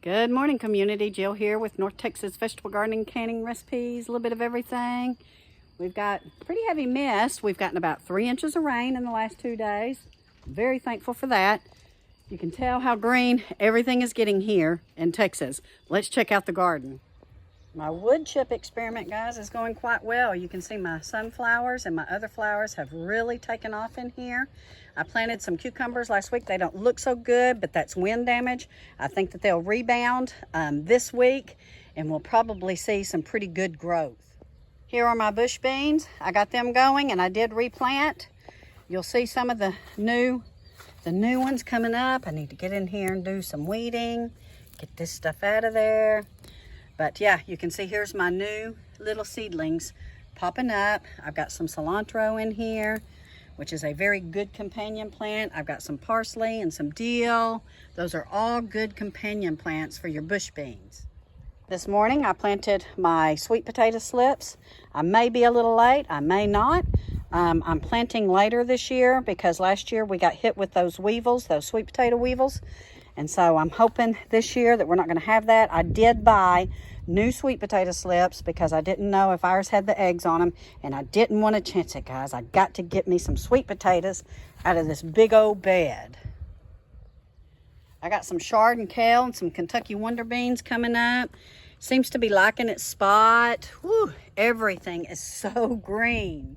Good morning, community. Jill here with North Texas Vegetable Gardening Canning Recipes. A little bit of everything. We've got pretty heavy mist. We've gotten about 3 inches of rain in the last 2 days. Very thankful for that. You can tell how green everything is getting here in Texas. Let's check out the garden. My wood chip experiment, guys, is going quite well. You can see my sunflowers and my other flowers have really taken off in here. I planted some cucumbers last week. They don't look so good, but that's wind damage. I think that they'll rebound this week, and we'll probably see some pretty good growth. Here are my bush beans. I got them going, and I did replant. You'll see some of the new ones coming up. I need to get in here and do some weeding, get this stuff out of there. But yeah, you can see here's my new little seedlings popping up. I've got some cilantro in here, which is a very good companion plant. I've got some parsley and some dill. Those are all good companion plants for your bush beans. This morning I planted my sweet potato slips. I may be a little late, I may not. I'm planting later this year because last year we got hit with those weevils, those sweet potato weevils. And so I'm hoping this year that we're not going to have that. I did buy new sweet potato slips because I didn't know if ours had the eggs on them, and I didn't want to chance it, guys. I got to get me some sweet potatoes out of this big old bed. I got some chard and kale and some Kentucky Wonder Beans coming up. Seems to be liking its spot. Whew, everything is so green.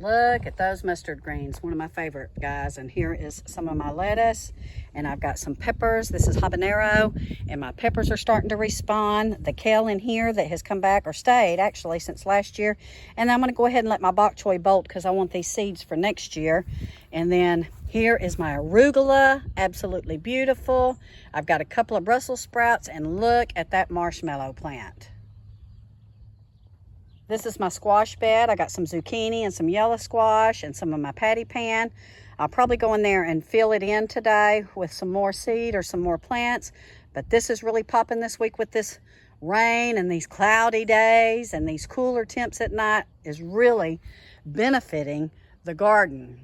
Look at those mustard greens, one of my favorite, guys. And here is some of my lettuce, and I've got some peppers. This is habanero, and my peppers are starting to respawn. The kale in here that has come back, or stayed actually since last year. And I'm going to go ahead and let my bok choy bolt because I want these seeds for next year. And then here is my arugula, absolutely beautiful. I've got a couple of Brussels sprouts, and look at that marshmallow plant. This is my squash bed. I got some zucchini and some yellow squash and some of my patty pan. I'll probably go in there and fill it in today with some more seed or some more plants. But this is really popping this week with this rain and these cloudy days and these cooler temps at night is really benefiting the garden.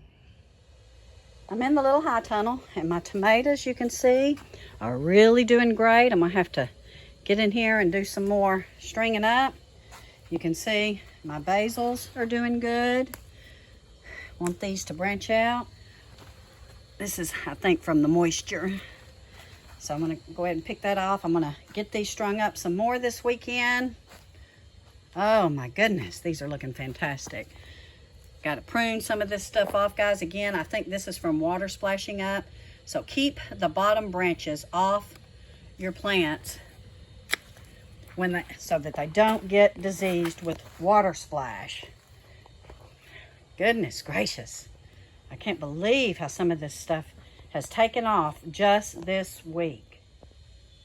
I'm in the little high tunnel, and my tomatoes, you can see, are really doing great. I'm gonna have to get in here and do some more stringing up. You can see my basils are doing good. Want these to branch out. This is, I think, from the moisture. So I'm going to go ahead and pick that off. I'm going to get these strung up some more this weekend. Oh my goodness, these are looking fantastic. Got to prune some of this stuff off, guys. Again, I think this is from water splashing up. So keep the bottom branches off your plants so that they don't get diseased with water splash. Goodness gracious. I can't believe how some of this stuff has taken off just this week.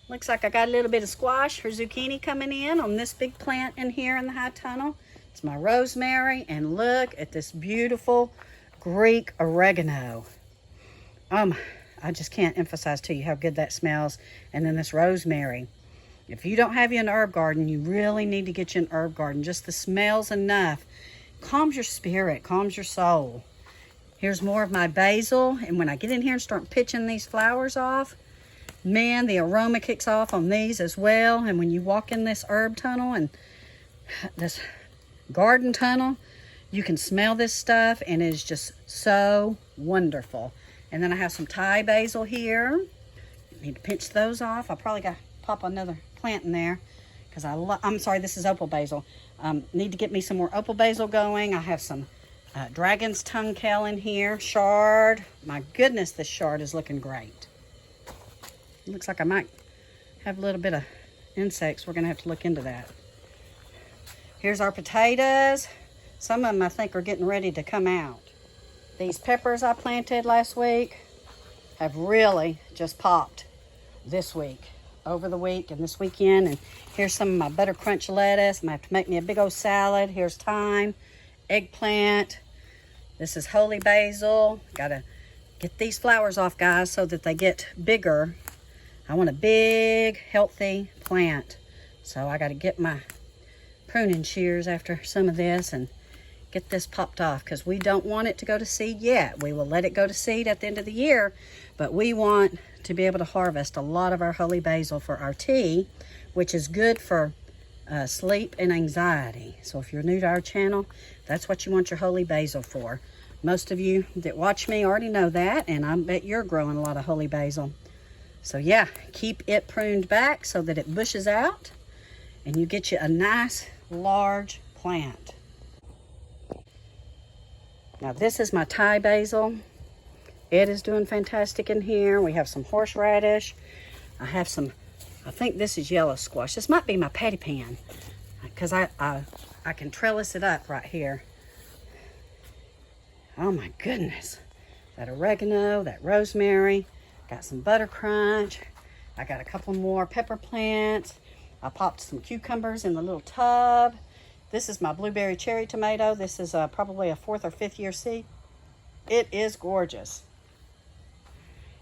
Looks like I got a little bit of squash or zucchini coming in on this big plant in here in the high tunnel. It's my rosemary, and look at this beautiful Greek oregano. I just can't emphasize to you how good that smells. And then this rosemary. If you don't have you an herb garden, you really need to get you an herb garden. Just the smell's enough. Calms your spirit, calms your soul. Here's more of my basil. And when I get in here and start pitching these flowers off, man, the aroma kicks off on these as well. And when you walk in this herb tunnel and this garden tunnel, you can smell this stuff, and it is just so wonderful. And then I have some Thai basil here. Need to pinch those off. I probably got to pop another plant in there because I'm sorry, this is opal basil. Need to get me some more opal basil going. I have some dragon's tongue kale in here, chard. My goodness, this chard is looking great. It looks like I might have a little bit of insects. We're gonna have to look into that. Here's our potatoes. Some of them I think are getting ready to come out. These peppers I planted last week have really just popped this week, over the week and this weekend. And here's some of my butter crunch lettuce. I'm gonna have to make me a big old salad. Here's thyme, eggplant. This is holy basil. Gotta get these flowers off, guys, so that they get bigger. I want a big, healthy plant. So I gotta get my pruning shears after some of this and get this popped off, because we don't want it to go to seed yet. We will let it go to seed at the end of the year, but we want to be able to harvest a lot of our holy basil for our tea, which is good for sleep and anxiety. So if you're new to our channel, that's what you want your holy basil for. Most of you that watch me already know that, and I bet you're growing a lot of holy basil. So yeah, keep it pruned back so that it bushes out and you get you a nice large plant. Now this is my Thai basil. It is doing fantastic in here. We have some horseradish. I have some, I think this is yellow squash. This might be my patty pan because I can trellis it up right here. Oh my goodness. That oregano, that rosemary, got some butter crunch. I got a couple more pepper plants. I popped some cucumbers in the little tub. This is my blueberry cherry tomato. This is probably a 4th or 5th year seed. It is gorgeous.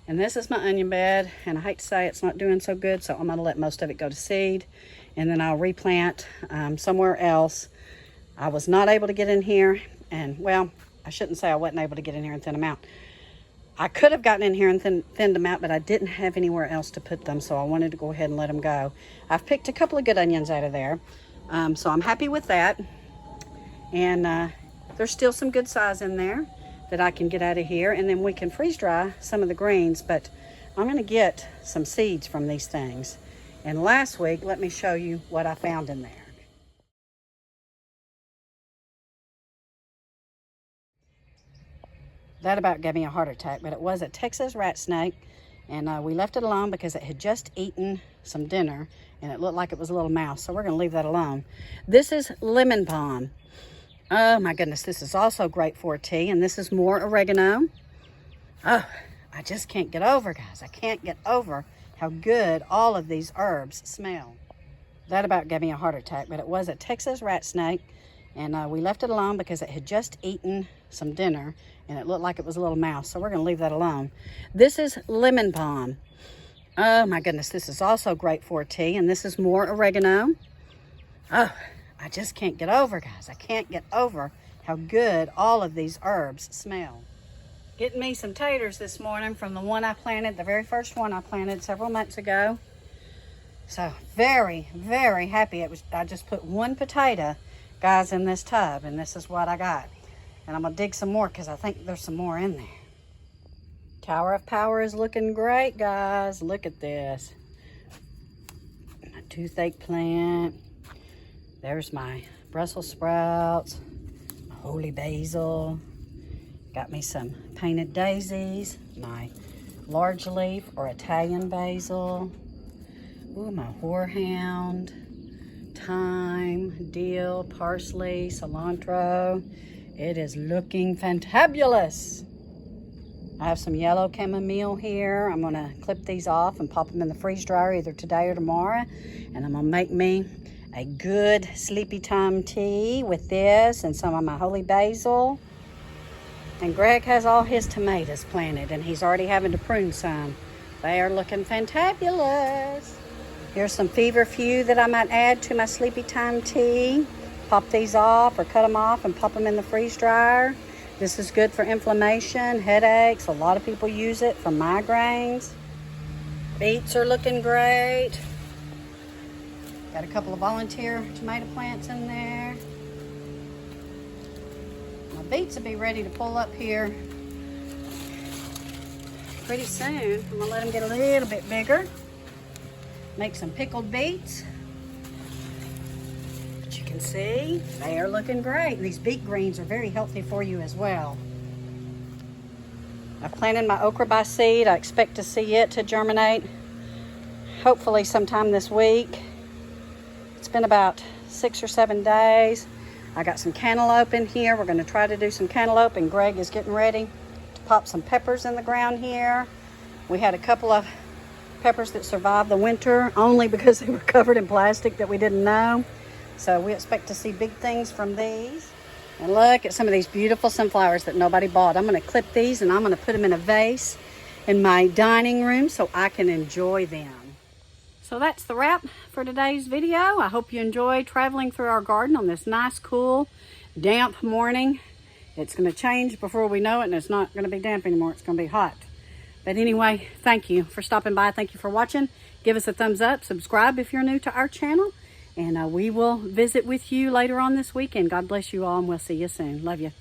And this is my onion bed, and I hate to say it's not doing so good, so I'm gonna let most of it go to seed, and then I'll replant somewhere else. I was not able to get in here, and well, I shouldn't say I wasn't able to get in here and thin them out. I could have gotten in here and thinned them out, but I didn't have anywhere else to put them, so I wanted to go ahead and let them go. I've picked a couple of good onions out of there, so I'm happy with that. And there's still some good size in there that I can get out of here, and then we can freeze dry some of the greens, but I'm going to get some seeds from these things. And last week, let me show you what I found in there. That about gave me a heart attack, but it was a Texas rat snake, and we left it alone because it had just eaten some dinner, and it looked like it was a little mouse, so we're going to leave that alone. This is lemon balm. Oh my goodness, this is also great for tea, and this is more oregano. Oh, I just can't get over, guys. I can't get over how good all of these herbs smell. That about gave me a heart attack, but it was a Texas rat snake, and we left it alone because it had just eaten some dinner, and it looked like it was a little mouse, so we're going to leave that alone. This is lemon balm. Oh my goodness, this is also great for tea, and this is more oregano. Oh, I just can't get over, guys. I can't get over how good all of these herbs smell. Getting me some taters this morning from the one I planted, the very first one I planted several months ago. So very, very happy. I just put one potato, guys, in this tub, and this is what I got. And I'm gonna dig some more because I think there's some more in there. Tower of Power is looking great, guys. Look at this. My toothache plant. There's my Brussels sprouts, my holy basil. Got me some painted daisies, my large leaf or Italian basil. Ooh, my horehound, thyme, dill, parsley, cilantro. It is looking fantabulous. I have some yellow chamomile here. I'm gonna clip these off and pop them in the freeze dryer either today or tomorrow. And I'm gonna make me a good sleepy time tea with this and some of my holy basil. And Greg has all his tomatoes planted, and he's already having to prune some. They are looking fantabulous. Here's some feverfew that I might add to my sleepy time tea. Pop these off or cut them off and pop them in the freeze dryer. This is good for inflammation, headaches. A lot of people use it for migraines. Beets are looking great. Got a couple of volunteer tomato plants in there. My beets will be ready to pull up here pretty soon. I'm gonna let them get a little bit bigger. Make some pickled beets. But you can see they are looking great. These beet greens are very healthy for you as well. I planted my okra by seed. I expect to see it to germinate hopefully sometime this week. It's been about 6 or 7 days. I got some cantaloupe in here. We're going to try to do some cantaloupe, and Greg is getting ready to pop some peppers in the ground here. We had a couple of peppers that survived the winter only because they were covered in plastic that we didn't know. So we expect to see big things from these. And look at some of these beautiful sunflowers that nobody bought. I'm going to clip these and I'm going to put them in a vase in my dining room so I can enjoy them. So that's the wrap for today's video. I hope you enjoyed traveling through our garden on this nice, cool, damp morning. It's going to change before we know it, and it's not going to be damp anymore. It's going to be hot. But anyway, thank you for stopping by. Thank you for watching. Give us a thumbs up. Subscribe if you're new to our channel. And we will visit with you later on this weekend. God bless you all, and we'll see you soon. Love you.